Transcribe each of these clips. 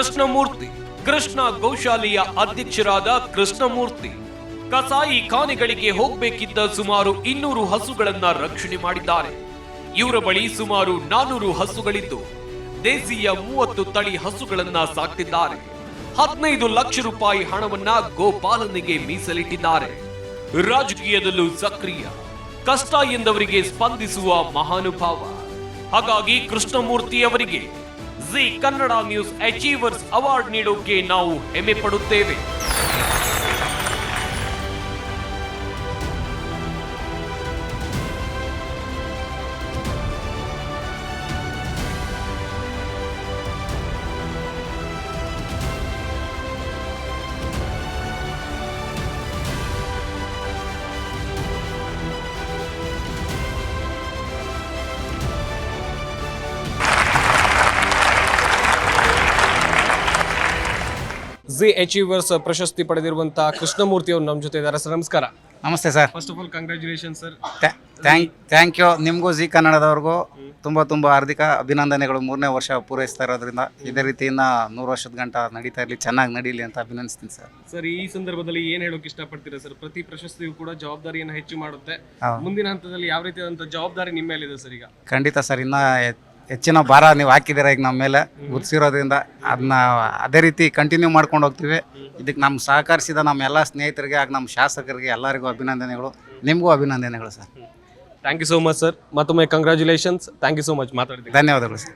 ಕೃಷ್ಣಮೂರ್ತಿ. ಕೃಷ್ಣ ಗೋಶಾಲೆಯ ಅಧ್ಯಕ್ಷರಾದ ಕೃಷ್ಣಮೂರ್ತಿ ಕಸಾಯಿ ಖಾನೆಗಳಿಗೆ ಹೋಗಬೇಕಿದ್ದ ಸುಮಾರು 200 ಹಸುಗಳನ್ನ ರಕ್ಷಣೆ ಮಾಡಿದ್ದಾರೆ. ಇವರ ಬಳಿ ಸುಮಾರು 400 ಹಸುಗಳಿದ್ದು ದೇಸಿಯ 30 ತಳಿ ಹಸುಗಳನ್ನ ಸಾಕ್ತಿದ್ದಾರೆ. 15 ಲಕ್ಷ ರೂಪಾಯಿ ಹಣವನ್ನ ಗೋಪಾಲನೆಗೆ ಮೀಸಲಿಟ್ಟಿದ್ದಾರೆ. ರಾಜಕೀಯದಲ್ಲೂ ಸಕ್ರಿಯ, ಕಷ್ಟ ಎಂದವರಿಗೆ ಸ್ಪಂದಿಸುವ ಮಹಾನುಭಾವ. ಹಾಗಾಗಿ ಕೃಷ್ಣಮೂರ್ತಿ ಅವರಿಗೆ Zee Kannada news achievers award ನೀಡೋಕೆ ನಾವು ಹೆಮ್ಮೆ ಪಡುತ್ತೇವೆ. ಜಿ ಅಚೀವರ್ಸ್ ಪ್ರಶಸ್ತಿ ಪಡೆದಿರುವಂತಹ ಕೃಷ್ಣಮೂರ್ತಿ ಅವರು ನಮ್ಮ ಜೊತೆ ಇದ್ದಾರೆ. ಸರ್ ನಮಸ್ಕಾರ. ನಮಸ್ತೆ sir. First of all congratulation sir. Thank you. ನಿಮಗೂ ಜಿ ಕನ್ನಡದವ್ರಿಗೂ ತುಂಬ ಹಾರ್ದಿಕ ಅಭಿನಂದನೆಗಳು. 3ನೇ ವರ್ಷ ಪೂರೈಸ್ತಾ ಇರೋದ್ರಿಂದ ಇದೇ ರೀತಿಯಿಂದ 100 ವರ್ಷದ ಗಂಟ ನಡೀತಾ ಇರಲಿ, ಚೆನ್ನಾಗಿ ನಡೀಲಿ ಅಂತ ಅಭಿನಂದಿಸ್ತೀನಿ ಸರ್. ಸರ್, ಈ ಸಂದರ್ಭದಲ್ಲಿ ಏನ್ ಹೇಳೋಕೆ ಇಷ್ಟಪಡ್ತೀರಾ ಸರ್? ಪ್ರತಿ ಪ್ರಶಸ್ತಿಯು ಕೂಡ ಜವಾಬ್ದಾರಿಯನ್ನು ಹೆಚ್ಚು ಮಾಡುತ್ತೆ. ಮುಂದಿನ ಹಂತದಲ್ಲಿ ಯಾವ ರೀತಿಯಾದಂತಹ ಜವಾಬ್ದಾರಿ ನಿಮ್ಮ ಮೇಲಿದೆ ಸರ್? ಈಗ ಖಂಡಿತ ಸರ್, ಇನ್ನ ಹೆಚ್ಚಿನ ಭಾರ ನೀವು ಹಾಕಿದ್ದೀರಾ ಈಗ ನಮ್ಮ ಮೇಲೆ ಗುರ್ಸಿರೋದ್ರಿಂದ ಅದನ್ನ ಅದೇ ರೀತಿ ಕಂಟಿನ್ಯೂ ಮಾಡ್ಕೊಂಡು ಹೋಗ್ತೀವಿ. ಇದಕ್ಕೆ ನಮ್ಮ ಸಹಕರಿಸಿದ ನಮ್ಮ ಎಲ್ಲ ಸ್ನೇಹಿತರಿಗೆ ಹಾಗೂ ನಮ್ಮ ಶಾಸಕರಿಗೆ ಎಲ್ಲರಿಗೂ ಅಭಿನಂದನೆಗಳು. ನಿಮಗೂ ಅಭಿನಂದನೆಗಳು sir. Thank you so much sir. ಮತ್ತೊಮ್ಮೆ congratulations. Thank you so much. ಮಾತಾಡಿದ್ದೀವಿ. ಧನ್ಯವಾದಗಳು ಸರ್.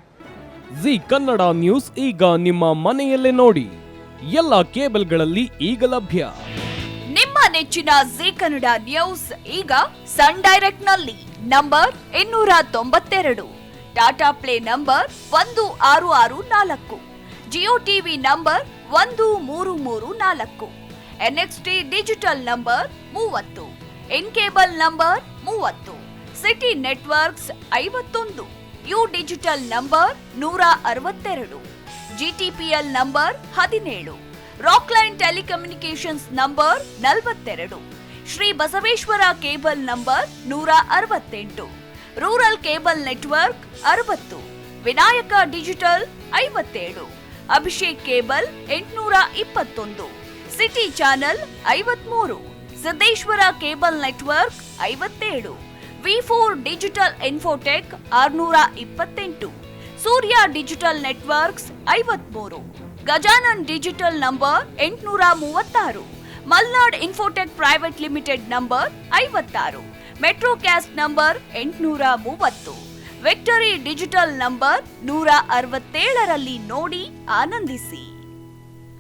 ಜಿ ಕನ್ನಡ ನ್ಯೂಸ್ ಈಗ ನಿಮ್ಮ ಮನೆಯಲ್ಲೇ ನೋಡಿ. ಎಲ್ಲ ಕೇಬಲ್ಗಳಲ್ಲಿ ಈಗ ಲಭ್ಯ. ನಿಮ್ಮ ನೆಚ್ಚಿನ ಜಿ ಕನ್ನಡ ನ್ಯೂಸ್ ಈಗ ಸನ್ ಡೈರೆಕ್ಟ್ ನಲ್ಲಿ number 292, Tata play number 1664, Jio TV number 1334, NXT digital number 30, in cable number 30, city networks 51, U digital number 162, GTPL number 17, Rockline telecommunications number 42, Shri Basaveshwara cable number 168, rural cable network 60, Vinayaka digital 57, Abhishek cable 821, city channel 53, Siddeshwara cable network 57, V4 digital Infotech 628, Surya digital networks 53, Gajanan digital number 836, Malnad infotech private limited number 56, metro cast number 830, victory digital number 167ರಲ್ಲಿ ನೋಡಿ ಆನಂದಿಸಿ.